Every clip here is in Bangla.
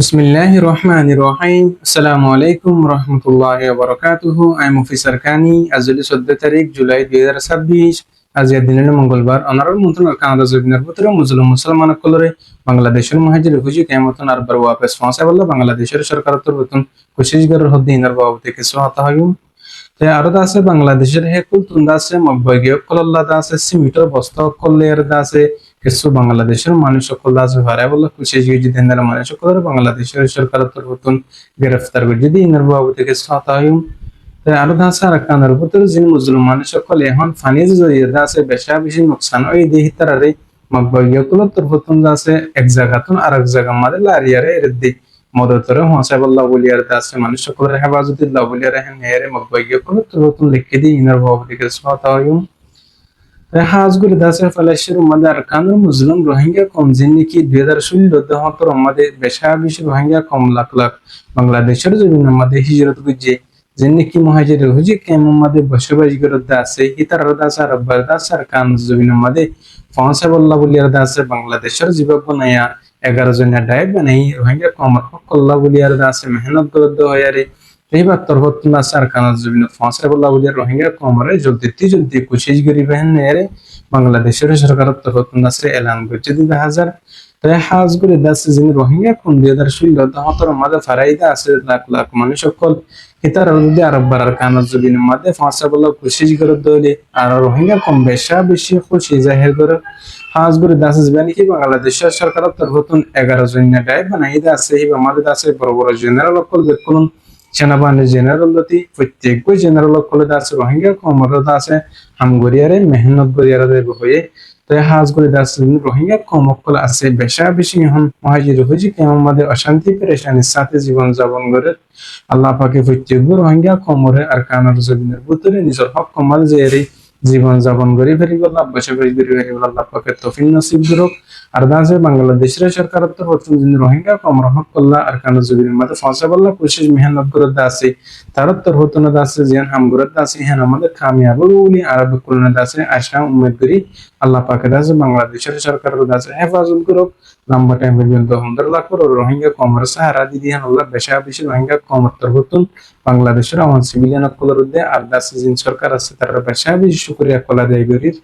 বিসমিল্লাহির রহমানির রহিম। আসসালামু আলাইকুম রহমতুল্লাহি ওয়া বারাকাতুহু। আমি মুফিসার কানি। আজ 14 তারিখ জুলাই 2026। আজ দিনের মঙ্গলবার অনারল মন্ত্রণালয় কানাডা জবিনের ভিতরে মুসলমান কলরে বাংলাদেশের মহাজির হুজি কেমতন আরবার ওয়াপস ফসে বলল বাংলাদেশের সরকার তরফতুন কোশিশগর হদ্দি ইনার বাবতে কিছু হতা হয়ুম তে আরো আছে বাংলাদেশের হেকুল তুন্দা আছে মব্বগিয় কল্লা আছে সিমিটর বস্তা কল্লের আছে কিছু বাংলাদেশের মানুষ সকল আছে ভাড়া বলে খুশি গিয়ে দেন মানুষ সকল বাংলাদেশের সরকার তরফতুন গ্রেফতার করে যদি ইনার বাবতে কিছু হতা হয়ুম তে আরো আছে আর কানার ভিতরে যিনি মুসলমান সকল এখন ফানিজ জড়িয়ে আছে বেশা বেশি নোকসান ওই দেহি তারারে মব্বগিয় কল তরফতুন আছে এক জায়গাতুন আর এক জায়গা মারে লারিয়ারে এর দিক মদতরে হোসাইবুল্লাহ বলিয়ার দাসে মানুষ সকলের হেফাজতুল্লাহ বলিয়ার হেন হেরে মকবাইগে কোনো তুরতুন লিখে দি ইনার ভাবদিকে সতা হইম হাজগুলি দাসে ফালাশের উম্মাদে আরকানুল মুসলিম রোহিঙ্গা কম জিন্নিকি 2016 উম্মাদে বেশা বেশি রোহিঙ্গা কম লাখ লাখ বাংলাদেশের জমিন উম্মাদে হিজরত গুজে জিন্নিকি মুহাজির হুজি কেম উম্মাদে বসবাস করত দাসে হিতার দাস আর আব্বার দাস আর কান জমিন উম্মাদে হোসাইবুল্লাহ বলিয়ার দাসে বাংলাদেশের জীবক বনায়া 11 জনের ডাইভ বানাই রোহিঙ্গা কমর কল্লা বলিয়ার দাসে মেহনত করদ হয়ারে এইবার তরফতুল্লাহ আছে আর কানাজ জমিন হোসাইবুল্লাহ বলিয়ার রোহিঙ্গা কমরে জলদি কোশিশ করি বেহেন নেরে বাংলাদেশের সরকারের তরফতুল্লাহ আছে এলান করছে 2000 তাই হাজ করে দাসে যিনি রোহিঙ্গা কোন 2016 মাঝে ফারাইদা আছে লাখ লাখ মানুষ সকল হিতার যদি আরব বারার কানাজ জমিন মাঝে হোসাইবুল্লাহ কোশিশ করে দলে আর রোহিঙ্গা কম বেশি খুশি জাহির করে হাজগুড়ি দাস বানি কি বাংলাদেশের সরকারের তরফতুন 11 জন ডাইভ বানাই আছে হিবা আমাদের আছে বড় বড় জেনারেল অকল বেকুন সেনাবাহিনী জেনারেল দতি প্রত্যেক জেনারেল অকল আছে রোহিঙ্গা কমর আছে হামগরিয়ারে মেহনত গরিয়ারে হয়ে তো হাজগুড়ি দাস রোহিঙ্গা কম অকল আছে বেশি এখন মহাজির হুজি কেমন আমাদের অশান্তি পেরেশানির সাথে জীবন যাপন করে আল্লাহ পাকে প্রত্যেক রোহিঙ্গা কমরে আর কানার জমিনের ভিতরে নিজের হক কমাল যে জীবন যাপন করি ফেরি আল্লাহ বসে ফেরি আল্লাহ পাকে তৌফিক নসিব করুক আর দাসে বাংলাদেশের সরকার তরফতুন যিনি রোহিঙ্গা কম রহমত করলা আর কানো জবিনের মধ্যে ফসাবাল্লাহ কোশিশ মেহনত করে দাসে তার তরফতুন দাসে জিয়ান হামগুরত দাসে হ্যাঁ আমাদের কামিয়াব বলি আরব কুলনা দাসে আশা উম্মেদ করি আল্লাহ পাকে দাসে বাংলাদেশের সরকার দাসে হেফাজত করুক লম্বা টাইম পর্যন্ত 100 লাখ করে রোহিঙ্গা কমর সাহারা দিদি হ্যাঁ আল্লাহ বেশি রোহিঙ্গা কমর তরফতুন বাংলাদেশের আমার সিভিলিয়ান কলর উদ্দে আর দাসে যিনি সরকার আছে তারা বেশি শুকরিয়া কলা দেয় গরির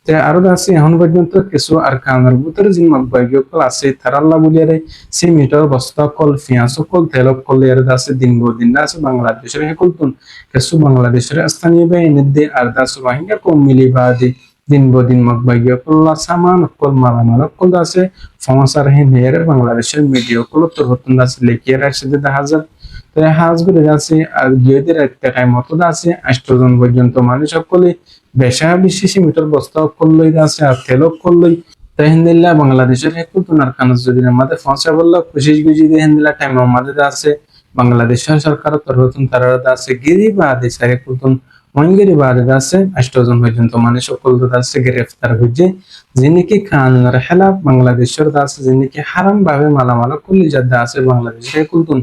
তে আরো আছে এখন পর্যন্ত কিছু আর কানার ভিতরে যিনি মকবাইগীয় কল আছে তারা আল্লাহ বলিয়ারে সিমিটর বস্তা কল ফিয়াস কল তেল কল এর আছে দিন আছে বাংলাদেশের হেকুলতুন কিছু বাংলাদেশের স্থানীয় বাহিনীর দে আর দাস রোহিঙ্গা কম মিলি বাদে দিন মকবাইগীয় কল সামান কল মালামাল কল আছে ফমাসার হের বাংলাদেশের মিডিয়া কল তরফতুন আছে লেখিয়ে রাখছে 1000 তো হাজগুড়ি আছে আর গিয়েদের একটা টাইম মতো আছে 8 জন পর্যন্ত মানুষ সকলে বেশি মিটার বস্তা করলই আছে আর তেল করলই তাই হিন্দিল্লা বাংলাদেশের হেকুতুন আর কানাজ জবিনের মাঝে ফসা বলল কোশিশ গুজি দিয়ে হিন্দিল্লা টাইম আমাদের আছে বাংলাদেশের সরকার তরফতুন তারা আছে গিরিবাদে হেকুতুন মঙ্গিরিবাদে আছে 8 জন পর্যন্ত মানুষ সকল আছে গ্রেফতার হয়েছে যিনি কি কানুনের খেলাফ বাংলাদেশের আছে যিনি কি হারাম ভাবে মালামাল করলি যাদা আছে বাংলাদেশের হেকুতুন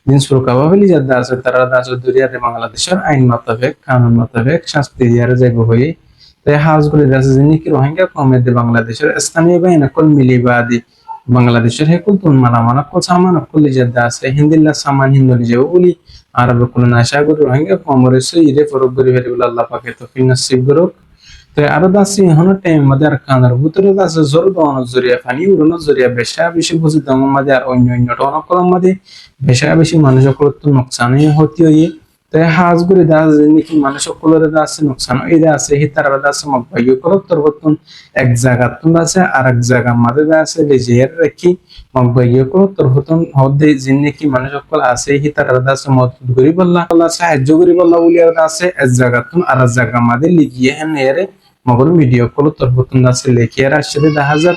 দিন সুরকাবাবলি যাদা আছে তারা আছে দুনিয়াতে বাংলাদেশের আইন মোতাবেক কানুন মোতাবেক শাস্তি দিয়ার যাইব হয়ে তাই হাজগুলি আছে যিনি কি রোহিঙ্গা কমের বাংলাদেশের স্থানীয় বাহিনী কল মিলিবাদী বাংলাদেশের হেকুলতুন মালামাল কল সামান কলি যাদা আছে হিন্দিল্লা সামান হিন্দুলি যাবো বলি আরব কুল নাশা করে রোহিঙ্গা কমরে সইরে ফরক করে ফেরি বলে আল্লাহ পাকে তৌফিক নসিব করুক তো আরো দাসি হন টাইম মধ্যে আর কানার ভিতরে আছে জোর দোয়ানো জরিয়া পানি উড়ানো জরিয়া বেশি বুঝি দম মধ্যে আর অন্য টনকলম মধ্যে বেশি মানুষ সকলতো নোকসানই হতে হয়ে তাই হাজগুড়ি দাস নাকি মানুষ সকলের আছে নোকসান এই আছে হিতার আছে মকবাইগীয় করত তরফতুন এক জায়গা তুন আছে আর এক জায়গা মাঝে আছে লেজের রাখি মকবাইগীয় করত তরফতুন হদে যিনি কি মানুষ সকল আছে হিতার আছে মদত করি বললা আল্লাহ সাহায্য করি বললা বলিয়ার আছে এক জায়গা তুন আর এক জায়গা মাঝে লিগিয়ে হেন এরে মগল মিডিয়া করত তরফতুন আছে লেখিয়ে রাখছে 1000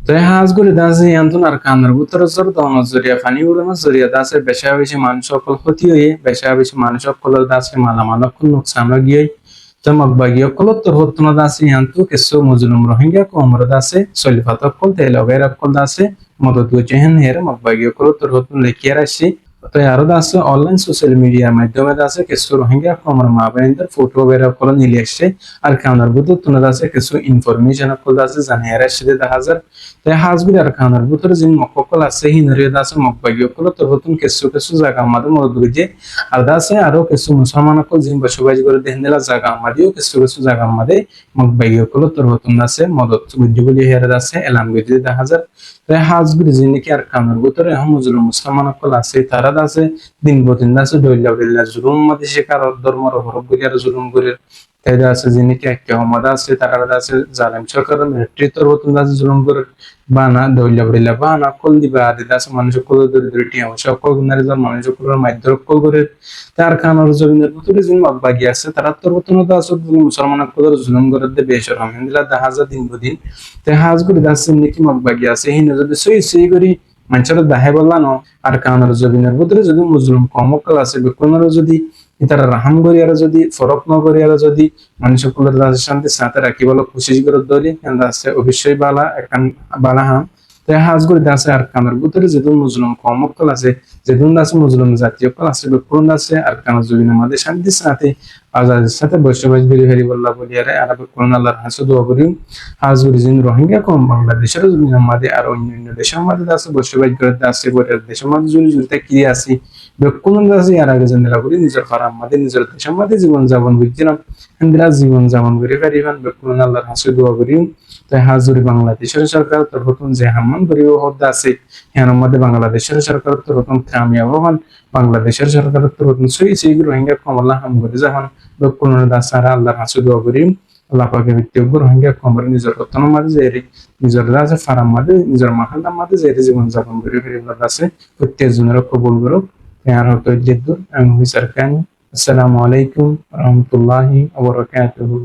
তো হাজগুড়ি দাসে ইয়ান্তন আর কানার ভিতরে জোর দোয়ানো জরিয়া পানি উড়ানো জরিয়া দাসে বেশি মানুষ সকল ক্ষতি হয়ে বেশি মানুষ সকলের দাসে মালামাল নোকসান গিয়ে তো মকবাগীয় কল তরফতুন দাসে ইয়ান্তু কিছু মুজলুম রোহিঙ্গা কমর দাসে সলিফাত কল তেল অগের কল দাসে মদত গুচেহেন হের মকবাগীয় কল তরফতুন লেখিয়ে রাখছি তো আরো আছে অনলাইন সোশ্যাল মিডিয়ার মাধ্যমে আছে কিছু রোহিঙ্গা কমর মা বোনদের ফটো বেরা করে নিয়ে আসছে আর খানার ভিতর তুলে আছে কিছু ইনফরমেশন করে আছে জানিয়ে আসছে দেখা যায় তাই হাজবির আর খানার ভিতরে যে মক্কল আছে হিনারিয়া আছে মকবাগি কল তোর নতুন কিছু কিছু জায়গা আমাদের মধ্যে যে আর আছে আরো কিছু মুসলমান কল যে বসবাস করে দেখেন দিলা জায়গা আমাদেরও কিছু কিছু জায়গা আমাদের মকবাগি কল তোর নতুন আছে মদত বুঝিগুলি হেরে আছে এলাম গিয়ে দেখা যায় তাই হাজবির যে নাকি আর খানার ভিতরে মুসলিম মুসলমান কল আছে তারা আছে দিন বদিন আছে দৈলা দৈলা জুলুম মাঝে শিকার ধর্মর হরব করি আর জুলুম করে তাই আছে যিনি কি একটা হমদ আছে তারা আছে জালেম সরকার নেতৃত্বের বতন আছে জুলুম করে বানা দৈলা দৈলা বানা কল দিবা আদি আছে মানুষ কল দরিদ্র টিয়া সকল গুণারে যার মানুষ কল মাধ্যম কল করে তার খানার জমিনের ভিতরে যিনি বাগি আছে তারা তোর বতন আছে মুসলমান কল জুলুম করে দে বেশর আলহামদুলিল্লাহ দেখা যায় দিন বদিন তাই হাজ করে আছে নাকি বাগি আছে হিনে যদি সই সই করি মানুষের দাহে বললা ন আর কানার জমিনের ভিতরে যদি মুসলিম কমকল আছে বিকলনের যদি তারা রাহাম করি আর যদি ফরক ন করি আর যদি মানুষ সকলের শান্তি সাথে রাখি বলো খুশি করে ধরি আছে অবশ্যই বালা এখন বালা হাম তাই হাজ করে আছে আর কানার ভিতরে যেদিন মুসলিম কমকল আছে যেদিন আছে মুসলিম জাতীয় কল আছে বিকলন আছে আর কানার জমিনের মাঝে শান্তি সাথে আজাদের সাথে বসবাস বেরি ফেরি বললা বলি আর বিকলন আল্লাহর হাসে দোয়া করি হাজুরি জিন রোহিঙ্গা কম বাংলাদেশের জমিনের মাঝে আর অন্যান্য দেশের মাঝে আছে বসবাস করে আছে বইটার দেশের মাঝে জুড়ি জুড়িতে কি আছে কোন আছে আর আগে জানিলা করি নিজের ফারাম মাঝে নিজের দেশের মাঝে জীবন যাপন বুঝছিলাম হিন্দিরা জীবন যাপন করে পারিবেন বেকুন আল্লাহর হাসে দোয়া করি তাই হাজুরি বাংলাদেশের সরকার তোর প্রথম যে হাম্মান করিব হদ্দা আছে হ্যাঁ মধ্যে বাংলাদেশের সরকার তোর প্রথম কামিয়াব হন বাংলাদেশের সরকার তোর প্রথম সই সেই রোহিঙ্গা কমলা হাম করে যখন বেকুন দাসারা আল্লাহর হাসে দোয়া করি আল্লাহ পাকে ব্যক্তিগত রোহিঙ্গা কমর নিজের রত্নের মাঝে যে নিজের রাজে ফারাম মাঝে নিজের মাহান্দার মাঝে যে জীবন যাপন করে ফিরিবার আছে প্রত্যেক জনের কবুল করুক আর হতো জিদ্দুর আমি হুইসার খান আসসালামু আলাইকুম রহমতুল্লাহি ওয়া বারাকাতুহু